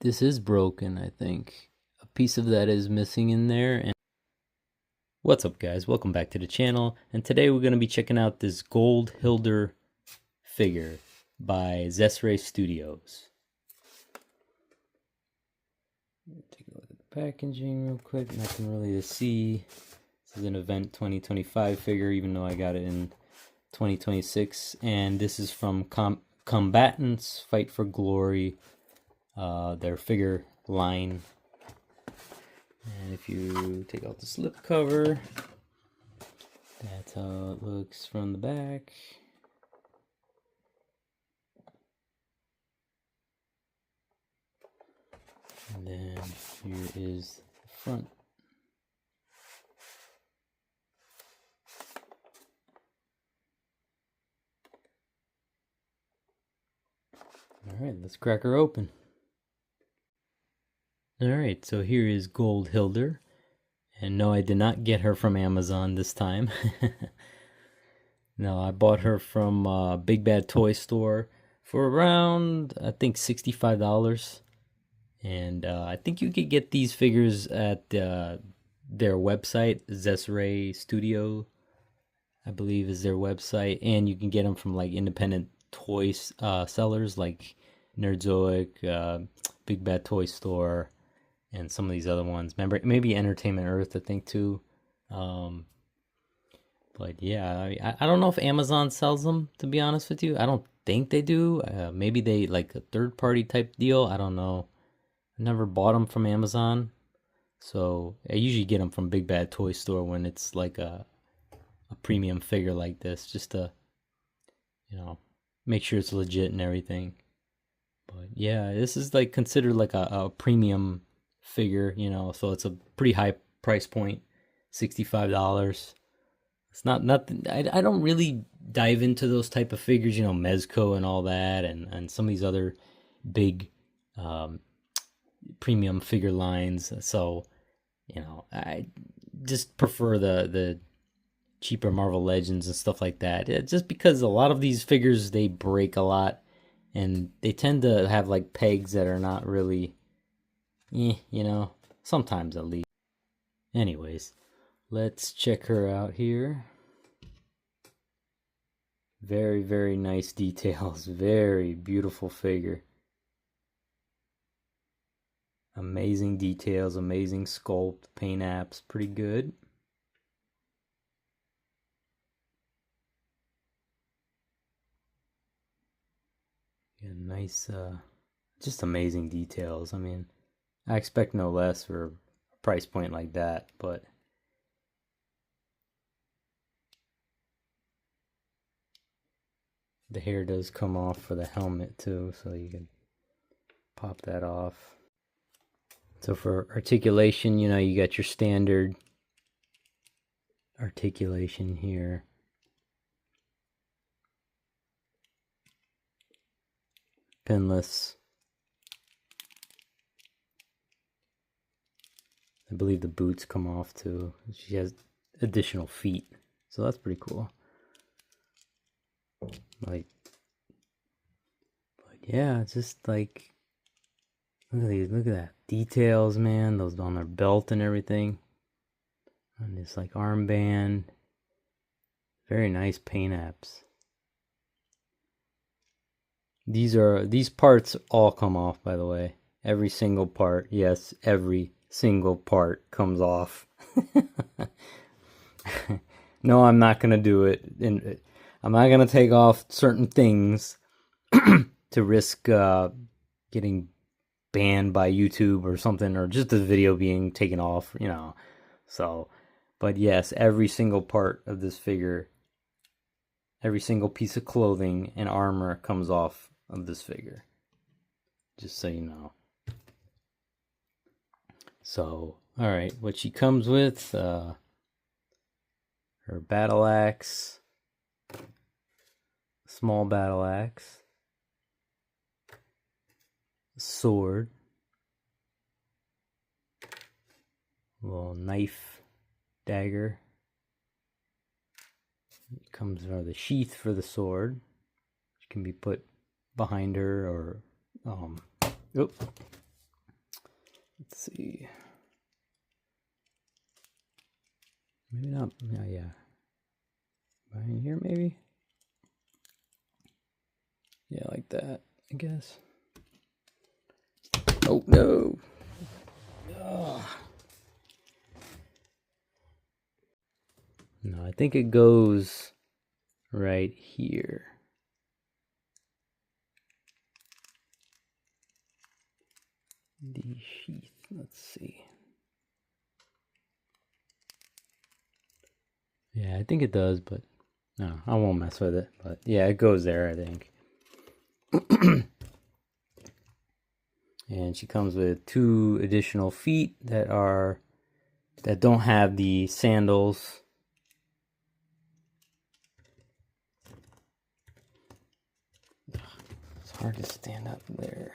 this is broken, I think. A piece of that is missing in there. And what's up, guys? Welcome back to the channel. And today we're going to be checking out this gold Hildr figure by Zesray Studios. Take a look at the packaging real quick. Nothing really to see. This is an event 2025 figure, even though I got it in 2026. And this is from Combatants, Fight for Glory, their figure line. And if you take out the slip cover, that's how it looks from the back. And then here is the front. Alright, let's crack her open. Alright, so here is Gold Hildr. And no, I did not get her from Amazon this time. No, I bought her from Big Bad Toy Store for around, I think, $65. And I think you could get these figures at their website, Zesray Studio, I believe is their website. And you can get them from like independent toy sellers like Nerdzoic, Big Bad Toy Store, and some of these other ones. Remember, maybe Entertainment Earth, I think, too. But yeah, I don't know if Amazon sells them, to be honest with you. I don't think they do. Maybe they like a third-party type deal. I don't know. I never bought them from Amazon. So I usually get them from Big Bad Toy Store when it's like a premium figure like this, just to, you know, make sure it's legit and everything. But yeah, this is like considered like a premium figure, you know, so it's a pretty high price point, $65. It's not I don't really dive into those type of figures, you know, Mezco and all that, and some of these other big premium figure lines. So, you know, I just prefer the cheaper Marvel Legends and stuff like that. Just because a lot of these figures, they break a lot, and they tend to have like pegs that are not really, you know, sometimes at least. Anyways, let's check her out here. Very, very nice details. Very beautiful figure. Amazing details, amazing sculpt, paint apps, pretty good. Yeah, nice, just amazing details. I mean, I expect no less for a price point like that, but the hair does come off for the helmet too, so you can pop that off. So for articulation, you know, you got your standard articulation here. Pinless. I believe the boots come off too. She has additional feet, so that's pretty cool. Like, but yeah, it's just like, look at these, look at that details, man. Those on their belt and everything, and this like armband. Very nice paint apps. These parts all come off, by the way. Every single part. Yes, every single part comes off. No, I'm not gonna do it, and I'm not gonna take off certain things to risk getting banned by YouTube or something, or just the video being taken off, you know. So, but yes, every single part of this figure, every single piece of clothing and armor comes off of this figure, just so you know. So, alright, what she comes with, her battle axe, small battle axe, sword, little knife, dagger. It comes with the sheath for the sword, which can be put behind her, or Let's see. Maybe not. Yeah. Behind here, maybe. Yeah, like that, I guess. Oh no. Oh. No, I think it goes right here. The sheath, let's see. Yeah, I think it does, but no, I won't mess with it. But yeah, it goes there, I think. And she comes with 2 additional feet that don't have the sandals. It's hard to stand up there.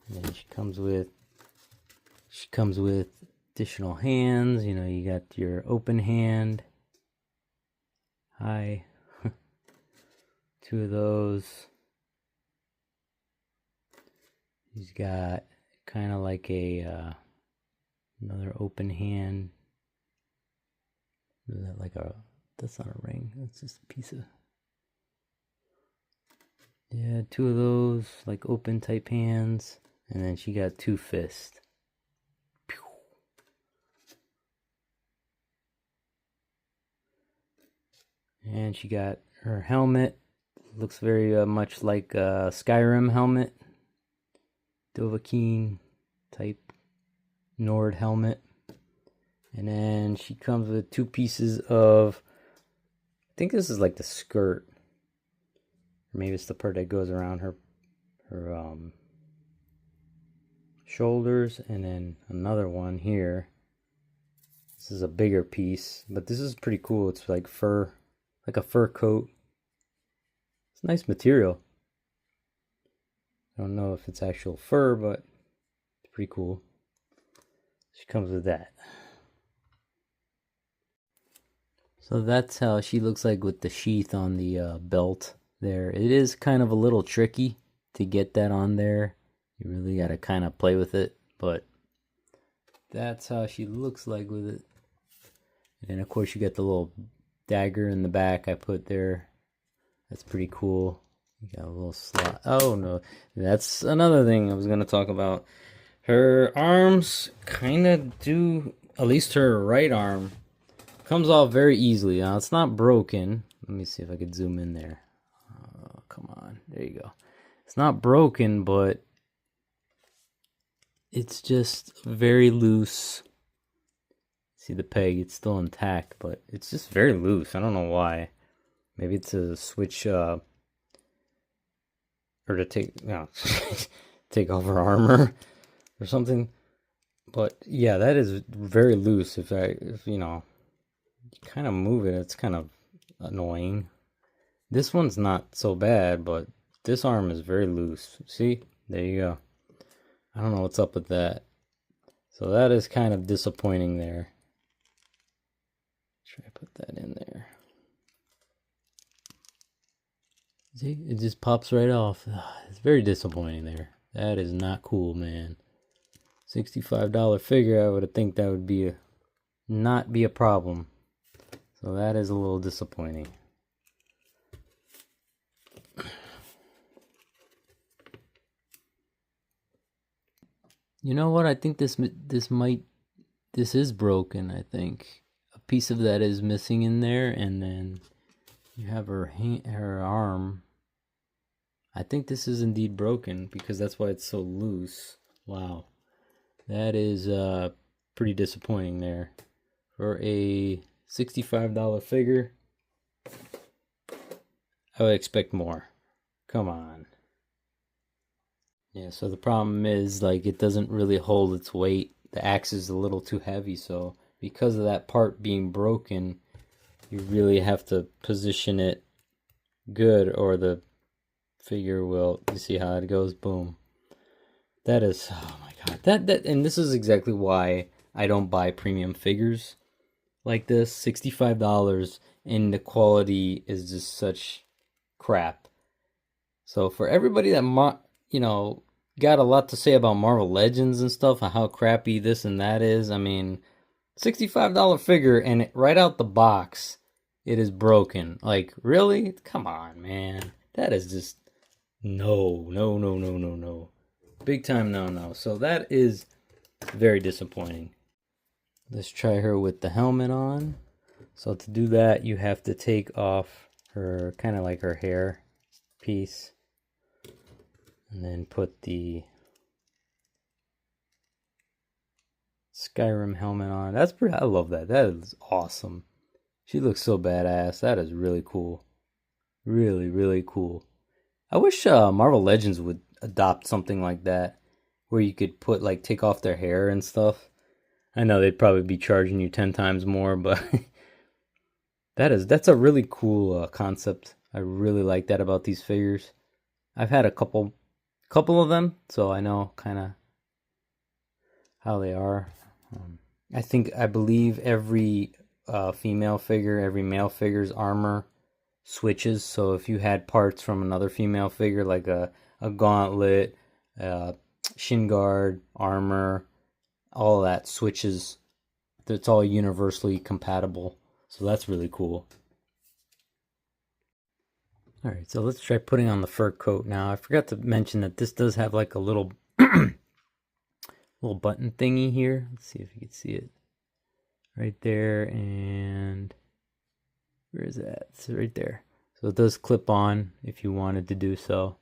And then she comes with additional hands. You know, you got your open hand. Hi. 2 of those. He's got kind of like a another open hand. Is that like that's not a ring, that's just a piece of, yeah, 2 of those like open type hands. And then she got 2 fists. Pew. And she got her helmet. Looks very much like a Skyrim helmet. Dovahkiin type Nord helmet. And then she comes with 2 pieces of, I think this is like the skirt. Or maybe it's the part that goes around her shoulders, and then another one here. This is a bigger piece, but this is pretty cool. It's like fur, like a fur coat. It's a nice material. I don't know if it's actual fur, but it's pretty cool. She comes with that. So that's how she looks like with the sheath on the belt there. It is kind of a little tricky to get that on there. You really got to kind of play with it, but that's how she looks like with it. And then of course you get the little dagger in the back I put there. That's pretty cool. You got a little slot. Oh no, that's another thing I was going to talk about. Her arms kind of do, at least her right arm, comes off very easily. Now it's not broken. Let me see if I could zoom in there. Oh, come on, there you go. It's not broken, but it's just very loose. See the peg, it's still intact, but it's just very loose. I don't know why. Maybe it's a switch, or to take, no, take off her armor or something. But yeah, that is very loose. If you know, you kind of move it, it's kind of annoying. This one's not so bad, but this arm is very loose. See, there you go. I don't know what's up with that. So that is kind of disappointing there. Try to put that in there. See, it just pops right off. It's very disappointing there. That is not cool, man. $65 figure, I would think that would be not be a problem. So that is a little disappointing. You know what? I think this is broken. I think a piece of that is missing in there, and then you have her arm. I think this is indeed broken because that's why it's so loose. Wow, that is pretty disappointing there for a $65 figure. I would expect more. Come on. Yeah, so the problem is, like, it doesn't really hold its weight. The axe is a little too heavy, so because of that part being broken, you really have to position it good, or the figure will, you see how it goes? Boom. That is, oh my god. And this is exactly why I don't buy premium figures like this. $65, and the quality is just such crap. So for everybody that, you know, got a lot to say about Marvel Legends and stuff, and how crappy this and that is. I mean, $65 figure, and right out the box, it is broken. Like, really? Come on, man. That is just no, no, no, no, no, no. Big time no, no. So that is very disappointing. Let's try her with the helmet on. So to do that, you have to take off her, kind of like her hair piece, and then put the Skyrim helmet on. That's pretty, I love that. That is awesome. She looks so badass. That is really cool. Really, really cool. I wish Marvel Legends would adopt something like that, where you could put, like, take off their hair and stuff. I know they'd probably be charging you 10 times more, but that's a really cool concept. I really like that about these figures. I've had a couple of them, so I know kind of how they are. I believe every female figure, every male figure's armor switches. So if you had parts from another female figure, like a gauntlet, shin guard, armor, all of that switches. It's all universally compatible. So that's really cool. Alright, so let's try putting on the fur coat now. I forgot to mention that this does have like a little little button thingy here. Let's see if you can see it. Right there, and where is that? It's right there. So it does clip on if you wanted to do so.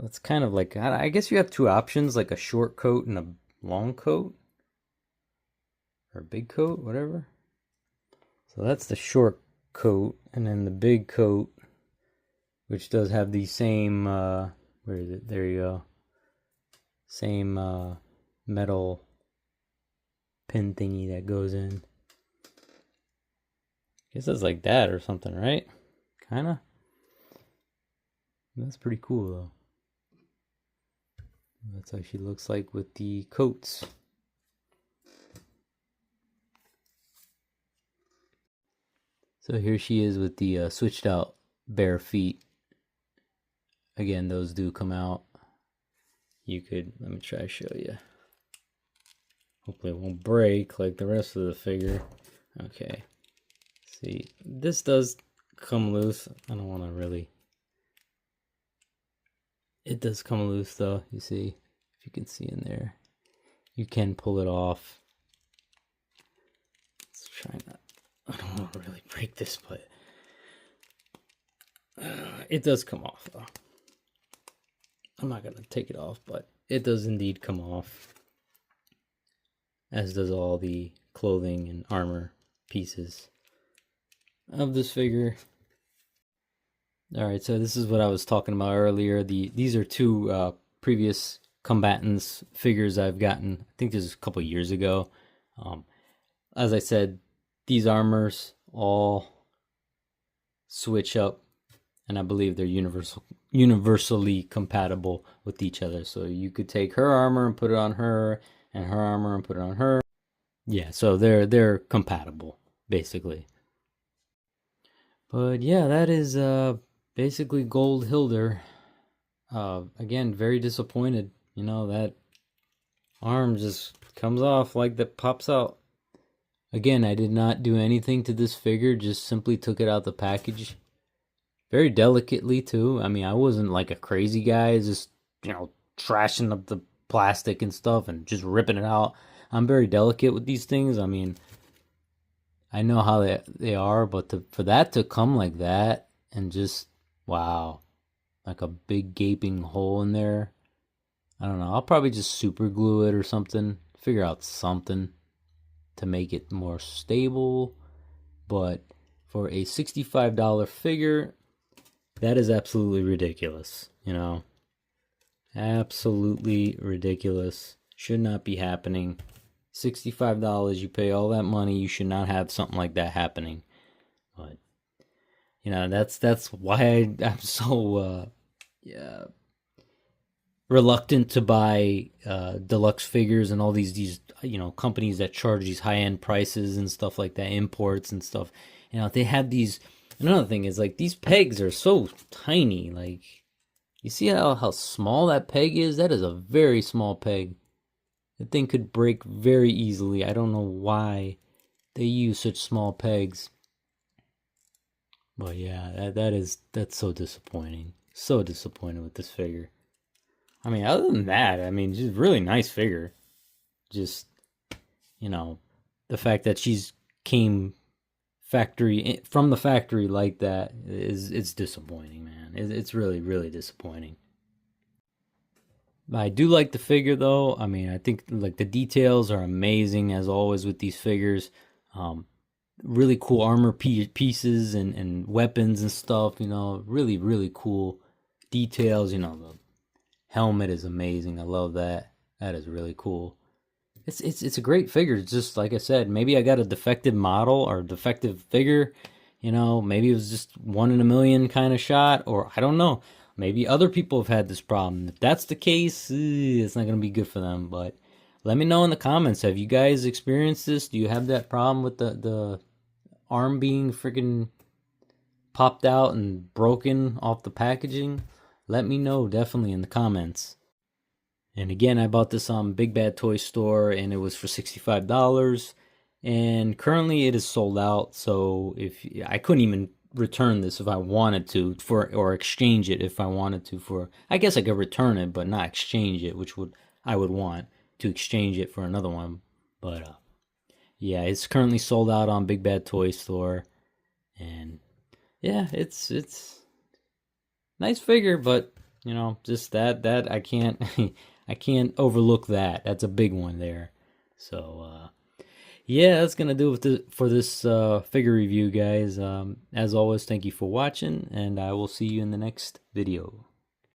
It's kind of like, I guess you have two options, like a short coat and a long coat. Or a big coat, whatever. So that's the short coat, and then the big coat, which does have the same, where is it? There you go. Same metal pin thingy that goes in. I guess it's like that or something, right? Kinda. That's pretty cool though. That's how she looks like with the coats. So here she is with the switched out bare feet. Again, those do come out. You could, let me try to show you. Hopefully it won't break like the rest of the figure. Okay. See, this does come loose. I don't want to really. It does come loose though, you see. If you can see in there. You can pull it off. Let's try not. I don't want to really break this, but it does come off though. I'm not going to take it off, but it does indeed come off. As does all the clothing and armor pieces of this figure. Alright, so this is what I was talking about earlier. These are two previous Combatants figures I've gotten. I think this is a couple years ago. As I said, these armors all switch up, and I believe they're universally compatible with each other. So you could take her armor and put it on her, and her armor and put it on her. Yeah, so they're compatible, basically. But yeah, that is basically Gold Hildr. Again, very disappointed. You know, that arm just comes off like that, pops out. Again, I did not do anything to this figure, just simply took it out the package. Very delicately, too. I mean, I wasn't like a crazy guy, just, trashing up the plastic and stuff and just ripping it out. I'm very delicate with these things. I mean, I know how they are, but for that to come like that and just, wow, like a big gaping hole in there. I don't know. I'll probably just super glue it or something. Figure out something to make it more stable. But for a $65 figure, that is absolutely ridiculous. Absolutely ridiculous. Should not be happening. $65, you pay all that money, you should not have something like that happening. But that's why I'm so reluctant to buy deluxe figures and all these companies that charge these high-end prices and stuff like that, imports and stuff. They have these. Another thing is, like, these pegs are so tiny. Like, You see how small that peg is? That is a very small peg. The thing could break very easily. I don't know why they use such small pegs. But yeah, that's so disappointing. So disappointed with this figure. I mean, other than that, I mean, just really nice figure. Just, you know, the fact that she's came from the factory like that is it's disappointing, man. It's really disappointing. I do like the figure though. I mean, I think like the details are amazing as always with these figures. Um, really cool armor pieces and weapons and stuff. You know, really cool details. You know, the helmet is amazing. I love that. That is really cool. It's a great figure. It's just like I said, maybe I got a defective model or defective figure. You know, maybe it was just 1 in a million kind of shot, or I don't know. Maybe other people have had this problem. If that's the case, it's not gonna be good for them. But let me know in the comments. Have you guys experienced this? Do you have that problem with the arm being freaking popped out and broken off the packaging? Let me know definitely in the comments. And again, I bought this on Big Bad Toy Store and it was for $65. And currently it is sold out. So if I couldn't even return this if I wanted to or exchange it if I wanted to for I guess I could return it but not exchange it, which would I would want to exchange it for another one. But yeah, it's currently sold out on Big Bad Toy Store. And yeah, it's nice figure, but you know, just that I can't I can't overlook that. That's a big one there. So yeah, that's gonna do it for this figure review, guys. As always, thank you for watching, and I will see you in the next video.